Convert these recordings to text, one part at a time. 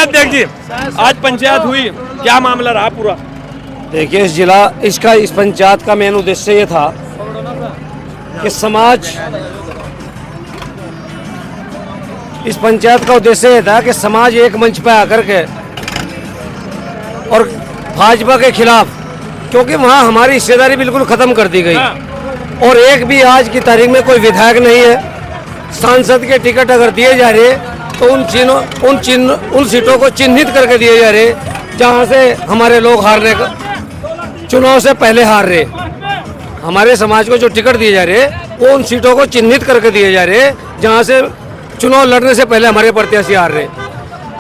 जिलाध्यक्ष जी, आज पंचायत हुई, क्या मामला रहा पूरा? देखिए इस पंचायत का मेन उद्देश्य ये था कि इस पंचायत का उद्देश्य ये था कि समाज एक मंच पर आकर के और भाजपा के खिलाफ, क्योंकि वहाँ हमारी हिस्सेदारी बिल्कुल खत्म कर दी गई और एक भी आज की तारीख में कोई विधायक नहीं है। सांसद के टिकट अगर दिए जा रहे तो उन सीटों को चिन्हित करके दिए जा रहे जहाँ से हमारे लोग हारने का चुनाव से पहले हार रहे। हमारे समाज को जो टिकट दिए जा रहे वो उन सीटों को चिन्हित करके दिए जा रहे जहाँ से चुनाव लड़ने से पहले हमारे प्रत्याशी हार रहे।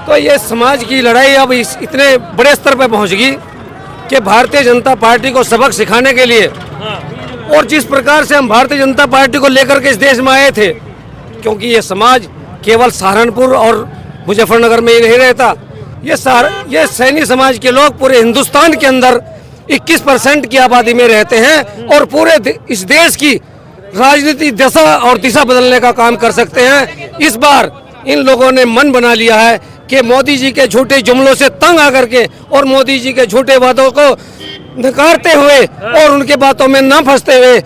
तो ये समाज की लड़ाई अब इतने बड़े स्तर पर पहुँच गई कि भारतीय जनता पार्टी को सबक सिखाने के लिए, और जिस प्रकार से हम भारतीय जनता पार्टी को लेकर के इस देश में आए थे, क्योंकि ये समाज केवल सहारनपुर और मुजफ्फरनगर में ही नहीं रहता, ये सैनी समाज के लोग पूरे हिंदुस्तान के अंदर 21% की आबादी में रहते हैं और पूरे इस देश की राजनीति दशा और दिशा बदलने का काम कर सकते हैं। इस बार इन लोगों ने मन बना लिया है कि मोदी जी के झूठे जुमलों से तंग आकर के और मोदी जी के झूठे वादों को नकारते हुए और उनके बातों में न फंसते हुए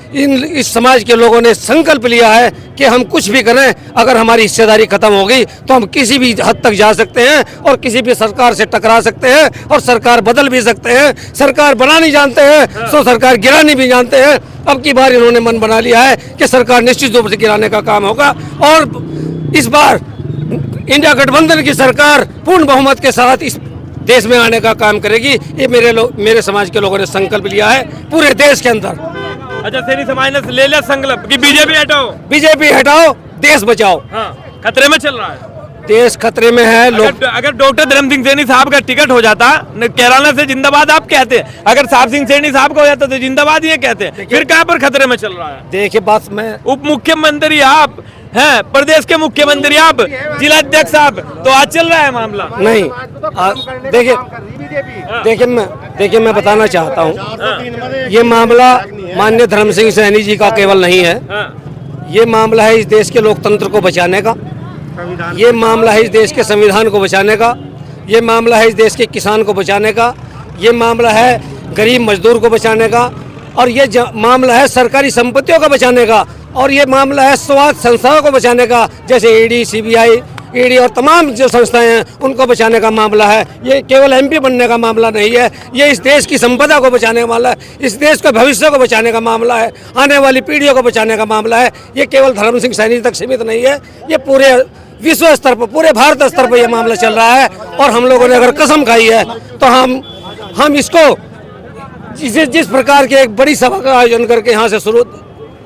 इस समाज के लोगों ने संकल्प लिया है कि हम कुछ भी करें, अगर हमारी हिस्सेदारी खत्म हो गई तो हम किसी भी हद तक जा सकते हैं और किसी भी सरकार से टकरा सकते हैं और सरकार बदल भी सकते हैं। सरकार बनानी जानते हैं तो सरकार गिरानी भी जानते हैं। अब की बार इन्होंने मन बना लिया है कि सरकार निश्चित रूप से गिराने का काम होगा और इस बार इंडिया गठबंधन की सरकार पूर्ण बहुमत के साथ इस देश में आने का काम करेगी। ये मेरे समाज के लोगों ने संकल्प लिया है पूरे देश के अंदर। अच्छा, सैनी समाज ने ले लिया संकल्प कि बीजेपी हटाओ, देश बचाओ। हाँ, खतरे में चल रहा है देश, खतरे में है। अगर डॉक्टर धर्म सिंह सैनी साहब का टिकट हो जाता, केरला से जिंदाबाद आप कहते, अगर साहब सिंह सैनी साहब का हो जाता तो जिंदाबाद ये कहते, फिर कहाँ पर खतरे में चल रहा है? देखिए बात में, उप मुख्यमंत्री आप हैं, प्रदेश के मुख्यमंत्री आप, जिलाध्यक्ष आप, तो आज चल रहा है मामला? नहीं, देखिए मैं बताना चाहता हूँ, ये मामला माननीय धर्म सिंह सैनी जी का केवल नहीं है। ये मामला है इस देश के लोकतंत्र को बचाने का, ये मामला है इस देश के संविधान को बचाने का, ये मामला है इस देश के किसान को बचाने का, ये मामला है गरीब मजदूर को बचाने का, और ये मामला है सरकारी संपत्तियों का बचाने का, और ये मामला है स्वास्थ्य संस्थाओं को बचाने का, जैसे ईडी, सीबीआई, ईडी और तमाम जो संस्थाएं हैं उनको बचाने का मामला है। ये केवल एमपी बनने का मामला नहीं है, ये इस देश की संपदा को बचाने का मामला है, इस देश के भविष्य को बचाने का मामला है, आने वाली पीढ़ियों को बचाने का मामला है। ये केवल धर्म सिंह सैनी तक सीमित नहीं है, ये पूरे विश्व स्तर पर, पूरे भारत स्तर पर यह मामला चल रहा है। और हम लोगों ने अगर कसम खाई है तो हम इसको जिस प्रकार के एक बड़ी सभा का आयोजन करके यहाँ से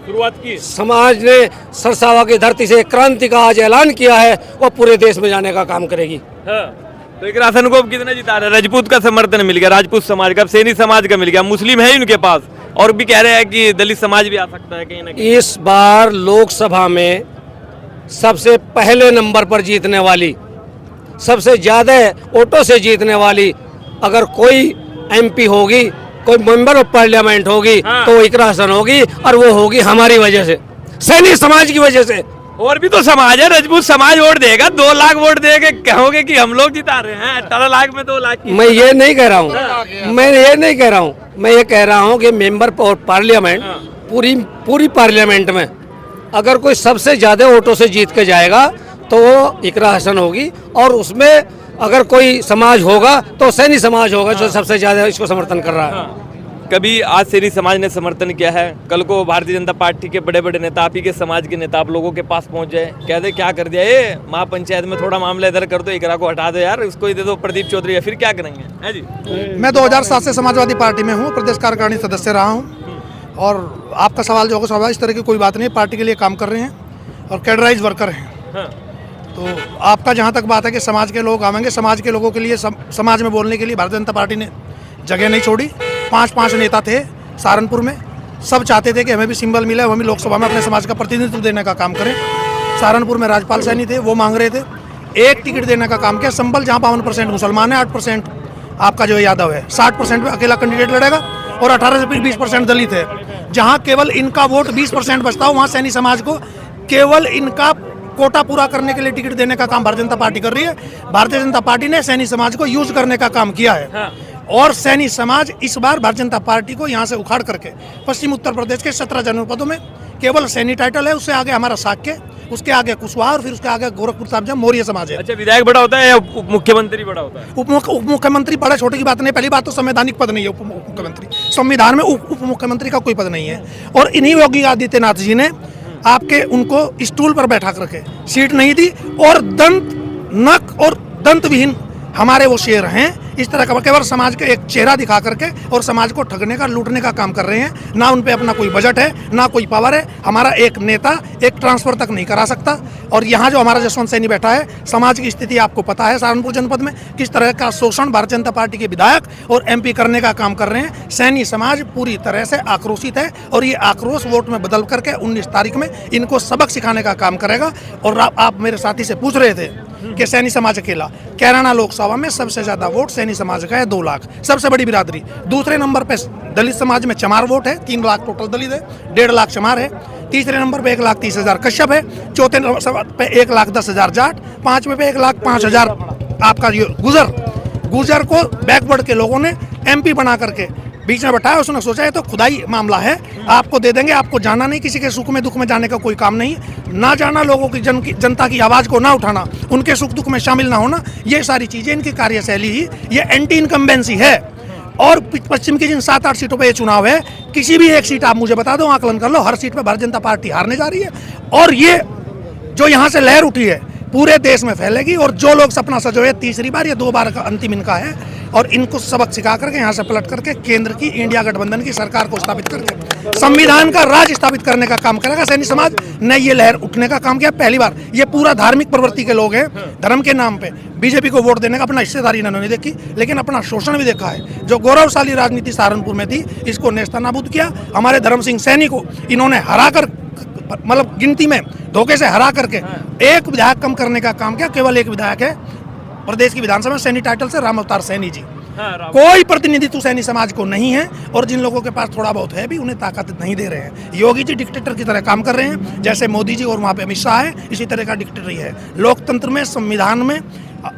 शुरुआत की, समाज ने सरसावा की धरती से क्रांति का आज ऐलान किया है, वो पूरे देश में जाने का काम करेगी। हाँ। तो एक राशन को कितना जिता रहे? राजपूत का समर्थन मिल गया, राजपूत समाज का, सैनी समाज का मिल गया, मुस्लिम है उनके पास, और भी कह रहे हैं कि दलित समाज भी आ सकता है कहीं ना कहीं। इस बार लोकसभा में सबसे पहले नंबर पर जीतने वाली, सबसे ज्यादा वोटों से जीतने वाली अगर कोई एमपी होगी, कोई मेंबर ऑफ पार्लियामेंट होगी, हाँ, तो इकरा हसन होगी, और वो होगी हमारी वजह से, सैनी समाज की वजह से। और भी तो समाज है, राजपूत समाज वोट देगा, 2 लाख वोट देके कहोगे कि हम लोग जिता रहे हैं? 18 लाख में 2 लाख मैं ये नहीं कह रहा हूँ, मैं ये कह रहा हूँ कि मेंबर ऑफ पार्लियामेंट, पूरी पार्लियामेंट में अगर कोई सबसे ज्यादा वोटों से जीत के जाएगा तो वो इकरा हसन होगी, और उसमें अगर कोई समाज होगा तो सैनी समाज होगा जो सबसे ज्यादा इसको समर्थन कर रहा है। कभी आज सैनी समाज ने समर्थन किया है, कल को भारतीय जनता पार्टी के बड़े बड़े नेता, आप ही के समाज के नेता आप लोगों के पास पहुंच जाए, कह दे क्या कर दिया ये महापंचायत में, थोड़ा मामला इधर कर दो, इकरा को हटा दो यार, उसको ही दे दो प्रदीप चौधरी, फिर क्या करेंगे? है जी, मैं 2007 से समाजवादी पार्टी में हूँ, प्रदेश कार्यकारिणी सदस्य रहा हूँ, और आपका सवाल जो होगा स्वाभाविक, इस तरह की कोई बात नहीं, पार्टी के लिए काम कर रहे हैं और कैडराइज वर्कर हैं। तो आपका जहाँ तक बात है कि समाज के लोग आवेंगे, समाज के लोगों के लिए, समाज में बोलने के लिए भारतीय जनता पार्टी ने जगह नहीं छोड़ी। 5 नेता थे सहारनपुर में, सब चाहते थे कि हमें भी सिंबल मिले, हम भी लोकसभा में अपने समाज का प्रतिनिधित्व देने का काम करें। सहारनपुर में राजपाल सैनी थे, वो मांग रहे थे, एक टिकट देने का काम किया। संबल जहाँ 52% मुसलमान है, 8% आपका जो यादव है, 60% में अकेला कैंडिडेट लड़ेगा, और 18 से 20% दलित है। जहाँ केवल इनका वोट 20% बचता हो, वहाँ सैनी समाज को केवल इनका कोटा पूरा करने के लिए टिकट देने का काम भारतीय जनता पार्टी कर रही है। भारतीय जनता पार्टी ने सैनी समाज को यूज करने का काम किया है। हाँ। और सैनी समाज इस बार भारतीय जनता पार्टी को यहाँ से उखाड़ करके पश्चिम उत्तर प्रदेश के 17 जनपदों में केवल सैनी टाइटल है, उससे आगे हमारा साक्य, उसके आगे कुशवाहा और फिर उसके आगे गोरखपुर साहब मौर्य समाज है। अच्छा, विधायक बड़ा होता है या उप मुख्यमंत्री बड़ा होता है? उप मुख्यमंत्री बड़ा छोटे की बात नहीं। पहली बात तो संवैधानिक पद नहीं है उप मुख्यमंत्री, संविधान में उप मुख्यमंत्री का कोई पद नहीं है। और इन्हीं योगी आदित्यनाथ जी ने आपके उनको स्टूल पर बैठा करके सीट नहीं दी और दंत नक और दंत विहीन हमारे वो शेर हैं। इस तरह का केवल समाज के एक चेहरा दिखा करके और समाज को ठगने का, लूटने का काम कर रहे हैं। ना उन पे अपना कोई बजट है, ना कोई पावर है। हमारा एक नेता एक ट्रांसफर तक नहीं करा सकता। और यहाँ जो हमारा जसवंत सैनी बैठा है, समाज की स्थिति आपको पता है सहारनपुर जनपद में किस तरह का शोषण भारतीय जनता पार्टी के विधायक और MP करने का काम कर रहे हैं। सैनी समाज पूरी तरह से आक्रोशित है और ये आक्रोश वोट में बदल करके 19 तारीख में इनको सबक सिखाने का काम करेगा। और आप मेरे साथी से पूछ रहे थे कि सैनी समाज अकेला, कैराना लोकसभा में सबसे ज्यादा वोट सैनी समाज का है, 2 लाख, सबसे बड़ी बिरादरी। दूसरे नंबर पे दलित समाज में चमार वोट है, 3 लाख टोटल दलित है, 1.5 लाख चमार है। तीसरे नंबर पे 1,30,000 कश्यप है। चौथे नंबर पे 1,10,000 जाट। पांचवें पे 1,05,000 आपका गुजर को बैकवर्ड के लोगों ने MP बना करके बीच में बैठाया। उसने सोचा है तो खुदाई मामला है, आपको दे देंगे, आपको जाना नहीं, किसी के सुख में दुख में जाने का कोई काम नहीं, ना जाना, लोगों की जनता की आवाज़ को ना उठाना, उनके सुख दुख में शामिल ना होना, ये सारी चीज़ें इनकी कार्यशैली ही ये एंटी इनकम्बेंसी है। और पश्चिम की जिन 7-8 सीटों पे ये चुनाव है, किसी भी एक सीट आप मुझे बता दो, आकलन कर लो, हर सीट पे भारतीय जनता पार्टी हारने जा रही है। और ये जो यहाँ से लहर उठी है पूरे देश में फैलेगी। और जो लोग सपना सजोए 3री बार या 2 बार का अंतिम इनका है, और इनको सबक सिखा करके यहाँ से पलट करके केंद्र की इंडिया गठबंधन की सरकार को स्थापित करके संविधान का राज स्थापित करने का काम करेगा। सैनी समाज ने ये लहर उठने का काम किया पहली बार। ये पूरा धार्मिक प्रवृत्ति के लोग हैं, धर्म के नाम पे बीजेपी को वोट देने का अपना हिस्सेदारी इन्होंने देखी, लेकिन अपना शोषण भी देखा है। जो गौरवशाली राजनीति सहारनपुर में थी, इसको नेस्तनाबूद किया। हमारे धर्म सिंह सैनी को इन्होंने हरा कर, मतलब गिनती में धोखे से हरा करके एक विधायक कम करने का काम किया। केवल एक विधायक है प्रदेश की विधानसभा में सैनी टाइटल से, राम अवतार सैनी जी। कोई प्रतिनिधित्व सैनी समाज को नहीं है। और जिन लोगों के पास थोड़ा बहुत है भी, उन्हें ताकत नहीं दे रहे हैं। योगी जी डिक्टेटर की तरह काम कर रहे हैं, जैसे मोदी जी और वहाँ पे अमित शाह है, इसी तरह का डिक्टेटर ही है। लोकतंत्र में, संविधान में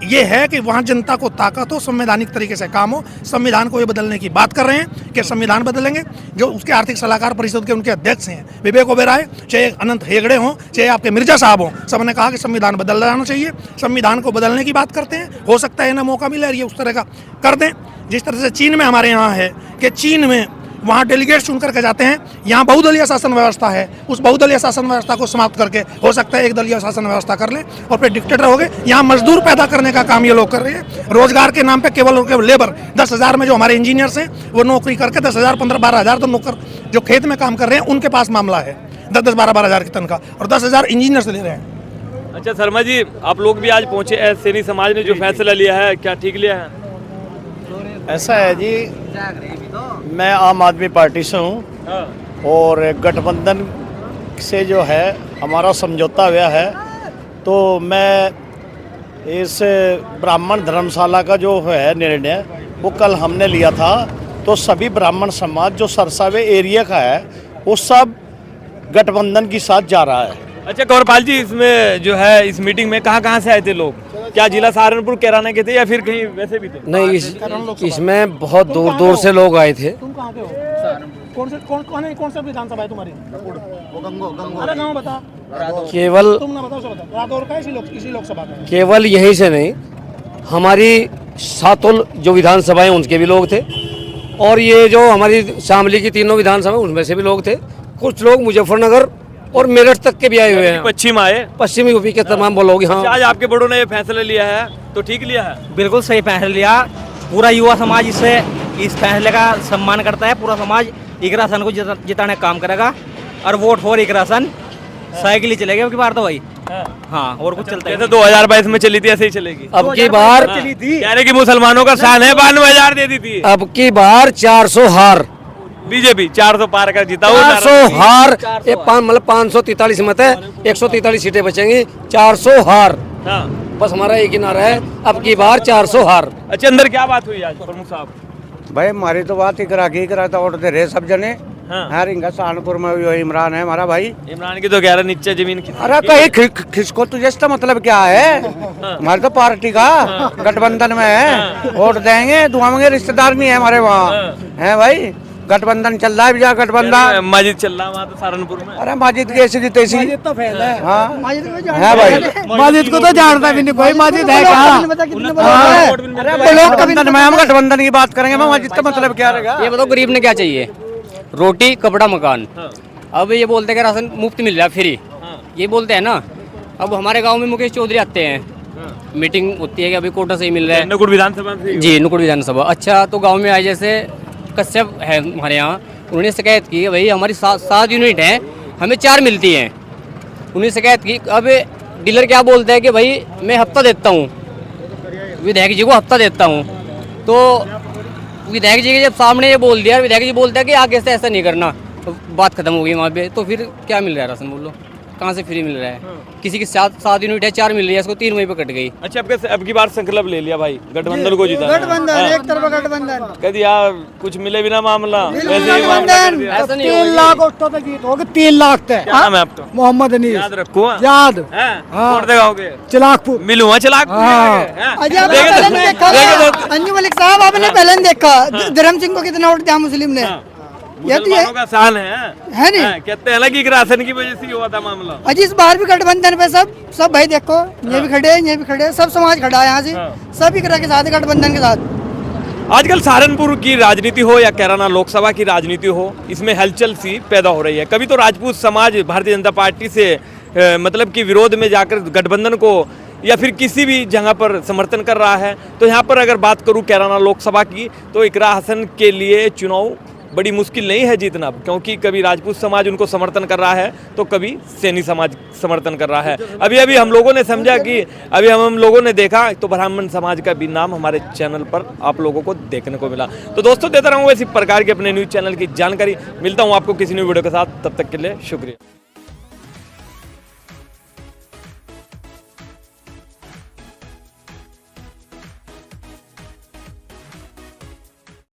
ये है कि वहाँ जनता को ताकत हो, संवैधानिक तरीके से काम हो। संविधान को ये बदलने की बात कर रहे हैं कि संविधान बदलेंगे। जो उसके आर्थिक सलाहकार परिषद के उनके अध्यक्ष हैं विवेक ओबेरॉय, चाहे अनंत हेगड़े हों, चाहे आपके मिर्जा साहब हों, सबने कहा कि संविधान बदल जाना चाहिए। संविधान को बदलने की बात करते हैं। हो सकता है ना मौका मिले और ये उस तरह का कर दें, जिस तरह से चीन में हमारे यहाँ है कि चीन में वहाँ डेलीगेट चुन करके जाते हैं। यहाँ बहुदलीय शासन व्यवस्था है, उस बहुदलीय शासन व्यवस्था को समाप्त करके हो सकता है एक दलीय शासन व्यवस्था कर लें और फिर डिक्टेटर हो गए। यहाँ मजदूर पैदा करने का काम ये लोग कर रहे हैं। रोजगार के नाम पे केवल और केवल लेबर, 10,000 में जो हमारे इंजीनियर्स हैं वो नौकरी करके 10,000, 15, 12,000 तो नौकर जो खेत में काम कर रहे हैं उनके पास मामला है 10-10, 12-12 की तनख्वाह, और 10,000 इंजीनियर से ले रहे हैं। अच्छा शर्मा जी, आप लोग भी आज पहुंचे, सैनी समाज ने जो फैसला लिया है, क्या ठीक लिया है? ऐसा है जी, मैं आम आदमी पार्टी से हूँ और गठबंधन से जो है हमारा समझौता हुआ है। तो मैं इस ब्राह्मण धर्मशाला का जो है निर्णय वो कल हमने लिया था। तो सभी ब्राह्मण समाज जो सरसावे एरिया का है वो सब गठबंधन के साथ जा रहा है। अच्छा गौरपाल जी, इसमें जो है इस मीटिंग में कहाँ से आए थे लोग? क्या जिला सहारनपुर कैराना के थे या फिर कहीं वैसे भी थे? नहीं, इसमें बहुत दूर दूर से लोग आए थे। तुम कहाँ के हो? कौन सा विधानसभा है तुम्हारी? अरे गाँव बता। केवल तुम ना बताओ, सब बताओ। रादौर का इसी लोकसभा का? केवल यहीं से नहीं, हमारी 7 जो विधानसभाएं उनके भी लोग थे, और ये जो हमारी शामली की 3 विधानसभा उनमें से भी लोग थे। कुछ लोग मुजफ्फरनगर और मेरठ तक के भी आए हुए हैं। पश्चिमी यूपी के तमाम लोग। हाँ, आज आपके बड़ों ने ये फैसला लिया है तो ठीक लिया है? बिल्कुल सही फैसला लिया। पूरा युवा समाज इस फैसले का सम्मान करता है। पूरा समाज इकरासन को जिताने का काम करेगा और वोट फॉर इकरासन साइकिल ही चलेगा अब की बार तो भाई। हाँ, और कुछ चलता है? जैसे 2022 में चली थी ऐसे ही चलेगी अब की बार। कह रहे कि मुसलमानों का शान है, 92,000 दे दी थी। अब की बार 400 हार बीजेपी 400 पार कर जीता। 400 हार, ये मतलब 543 मत है, 143 सीटें बचेंगी, 400 हार। हाँ। बस हमारा एक ही नारा है, अब की बार 400 हार। अच्छा, अंदर क्या बात हुई आज प्रमुख साहब? भाई हमारी तो बात ही करा था, ऑर्डर दे रहे सब जने हाँ। है रिंगा सहारनपुर में भी इमरान है हमारा भाई। इमरान की तो कह रहे नीचे जमीन की। अरे कहीं खिसको तुझे इसका मतलब क्या है? हमारे तो पार्टी का गठबंधन में है, वोट देंगे, दुआ मांगे, रिश्तेदार नहीं है हमारे वहाँ, है भाई। गठबंधन चल रहा है, विजय गठबंधन। माजिद चल रहा वहाँ तो सहारनपुर में। अरे माजिद की ऐसी तैसी तो फैल है। हाँ है भाई। माजिद को तो जानता भी नहीं कोई, माजिद है कहाँ? गठबंधन में हम गठबंधन की बात करेंगे, माजिद का मतलब क्या रहेगा? ये बताओ गरीब ने क्या चाहिए? रोटी, कपड़ा, मकान। अब ये बोलते हैं कि राशन मुफ्त मिल रहा है, फ्री, ये बोलते हैं ना। अब हमारे गांव में मुकेश चौधरी आते हैं, मीटिंग होती है कि अभी कोटा से ही मिल रहा है। नुकुड़ विधानसभा से? जी, नुकुड़ विधानसभा। अच्छा, तो गांव में आए जैसे कश्यप है हमारे यहाँ, उन्होंने शिकायत की भाई हमारी 7 यूनिट हैं, हमें 4 मिलती हैं। उन्होंने शिकायत की। अब डीलर क्या बोलता है कि भाई मैं हफ्ता देता हूँ, विधायक जी को हफ्ता देता हूँ। तो विधायक जी के जब सामने ये बोल दिया, विधायक जी बोलता है कि आगे से ऐसा नहीं करना, तो बात खत्म हो गई वहाँ पे। तो फिर क्या मिल रहा है राशन? बोलो कहाँ से फ्री मिल रहा है? किसी की 7 यूनिट है, 4 मिल रही है, इसको 3 महीने पे कट गई। अच्छा, अब की बार संकल्प ले लिया भाई, गठबंधन को जीता। गठबंधन, एक तरफ गठबंधन। कह यार कुछ मिले बिना मामला, वैसे ही मामला कर दिया। ऐसा नहीं 3 लाख वोटों पे जीत होगी, 3 लाख तक। क्या नाम है आपका? मोहम्मद अनीस। याद रखो। याद। वोट देगाओगे? चिलाकपुर। मिलूंगा चलाक। अजय आपने पहले नहीं देखा, अंजू मलिक साहब आपने पहले नहीं देखा धर्म सिंह को कितना वोट दिया मुस्लिम ने? मुसलमानों का शान है नहीं? कहते हैं ना कि राशन की वजह से ही हुआ था मामला। अजी इस बार भी गठबंधन पे सब भाई देखो, ये भी खड़े, ये भी खड़े, सब समाज खड़ा है यहाँ से, सभी तरह के साथ गठबंधन के साथ। आजकल सहारनपुर की राजनीति हो या कैराना लोकसभा की राजनीति हो, इसमें हलचल सी पैदा हो रही है। कभी तो राजपूत समाज भारतीय जनता पार्टी से मतलब कि विरोध में जाकर गठबंधन को या फिर किसी भी जगह पर समर्थन कर रहा है। तो यहाँ पर अगर बात करूँ कैराना लोकसभा की, तो इकरा हसन के लिए चुनाव बड़ी मुश्किल नहीं है जीतना, क्योंकि कभी राजपूत समाज उनको समर्थन कर रहा है तो कभी सैनी समाज समर्थन कर रहा है। अभी हम लोगों ने समझा कि अभी हम लोगों ने देखा तो ब्राह्मण समाज का भी नाम हमारे चैनल पर आप लोगों को देखने को मिला। तो दोस्तों, देता रहूँगा इसी प्रकार के अपने न्यूज़ चैनल की जानकारी। मिलता हूँ आपको किसी न्यू वीडियो के साथ, तब तक के लिए शुक्रिया।